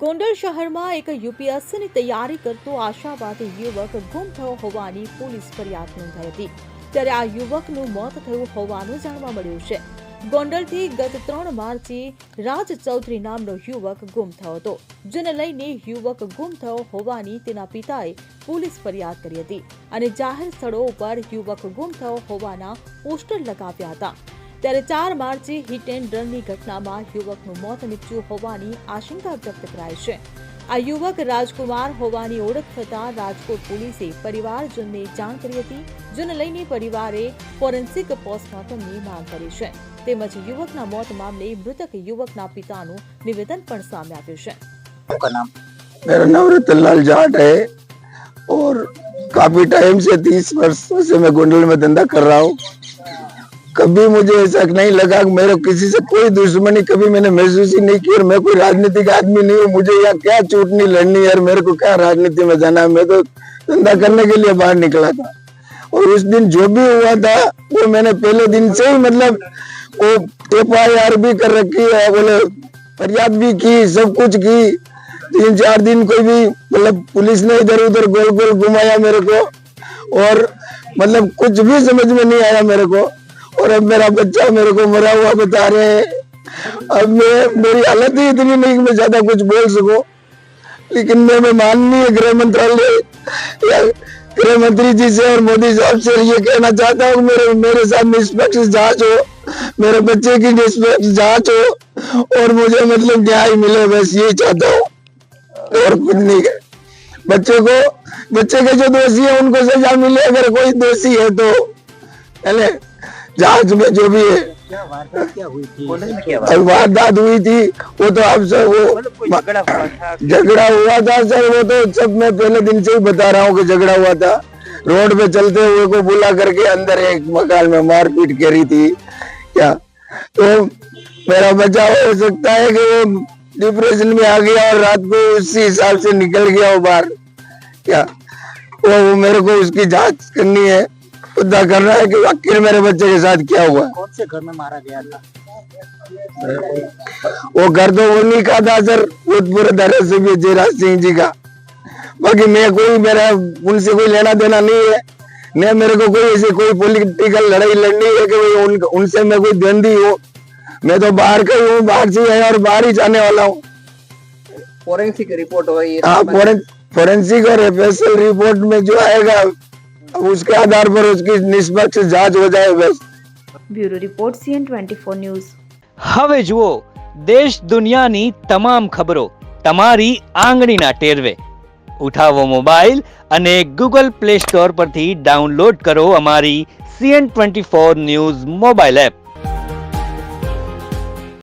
ગોંડલ શહેરમાં એક યુપીએસસીની તૈયારી કરતો આશાવાદી યુવક ગુમ થયો હોવાની પોલીસ ફરિયાદ નોંધાઈ હતી। ત્યારે આ યુવકનું મોત થયું હોવાનું જાણવા મળ્યું છે। ગોંડલથી ગત 3 માર્ચે રાજ ચૌધરી નામનો યુવક ગુમ થયો હતો, જેને લઈને યુવક ગુમ થયો હોવાની તેના પિતાએ પોલીસ ફરિયાદ કરી હતી અને જાહેર સ્થળો ઉપર યુવક ગુમ થયો હોવાના પોસ્ટર લગાવ્યા હતા। ત્યારે 4 માર્ચે હિટ એન્ડ રનની ઘટનામાં યુવકનું મોત નીપજ્યું હોવાની આશંકા વ્યક્ત કરાઈ છે। આ યુવક રાજકુમાર હોવાની ઓળખ થતાં રાજકોટ પોલીસે પરિવારજનને જાણ કરી હતી, જેને લઈને પરિવારે ફોરેન્સિક પોસ્ટમોર્ટમની માંગ કરી છે। તેમજ યુવકના મોત મામલે મૃતક યુવકના પિતાનું નિવેદન પણ સામે આવ્યું છે। मेरा नाम रतनलाल जाट है और काफी टाइम से 30 वर्षों से मैं गोंडल में धंधा कर रहा हूँ। कभी मुझे ऐसा नहीं लगा कि मेरे किसी से कोई दुश्मनी कभी मैंने महसूस ही नहीं की। और मैं कोई राजनीतिक आदमी नहीं हूँ, मुझे यहाँ क्या चूटनी लड़नी है, मेरे को क्या राजनीति में जाना है। मैं तो धंधा करने के लिए बाहर निकला था और उस दिन जो भी हुआ था वो मैंने पहले दिन से ही मतलब वो FIR भी कर रखी है, बोले फरियाद भी की, सब कुछ की। 3-4 दिन कोई भी मतलब पुलिस ने इधर उधर गोल गोल घुमाया मेरे को और मतलब कुछ भी समझ में नहीं आया मेरे को। और अब मेरा बच्चा मेरे को मरा हुआ बता रहे हैं। अब मेरी हालत ही इतनी नहीं कि मैं ज्यादा कुछ बोल सकूं, लेकिन मैं माननीय गृह मंत्रालय या गृह मंत्री जी से और मोदी साहब से ये कहना चाहता हूँ मेरे साथ निष्पक्ष जांच हो, मेरे बच्चे की निष्पक्ष जांच हो और मुझे मतलब न्याय मिले, बस यही चाहता हूँ और कुछ नहीं है। बच्चे के जो दोषी है उनको सजा मिले, अगर कोई दोषी है तो पहले जांच में जो भी है। क्या हुई थी? वारदात हुई थी वो तो आप सर वो झगड़ा हुआ था सर, वो तो सब मैं पहले दिन से ही बता रहा हूँ कि झगड़ा हुआ था। रोड पे चलते हुए को बुला करके अंदर एक मकान में मारपीट करी थी क्या। तो मेरा बचाव हो सकता है कि वो डिप्रेशन में आ गया और रात को उसी हिसाब से निकल गया वो बाहर क्या। वो मेरे को उसकी जांच करनी है, पता करना है कि आखिर मेरे बच्चे के साथ क्या हुआ। कौन से घर में मारा गया था? वो घर तो उन्हीं का था सर, भूतपूर्व धारासभ्य जयराज सिंह जी का। बाकी मैं कोई मेरा उनसे कोई लेना देना नहीं है, न मेरे को कोई ऐसी कोई पॉलिटिकल लड़ाई लड़नी है कि भाई उनसे मैं कोई बंदी हूँ। मैं तो बाहर का हूँ, बाहर से है और बाहर ही जाने वाला हूँ। फोरेंसिक रिपोर्ट होगी। हाँ, फोरेंसिक और FSL रिपोर्ट में जो आएगा उसके आधार पर उसकी निष्पक्ष जांच हो जाए बस। Bureau report CN24 news. હવે જુઓ દેશ દુનિયાની તમામ ખબરો તમારી આંગળીના ટેરવે। ઉઠાવો મોબાઈલ અને Google Play Store પરથી ડાઉનલોડ કરો અમારી CN24 ન્યૂઝ મોબાઈલ એપ।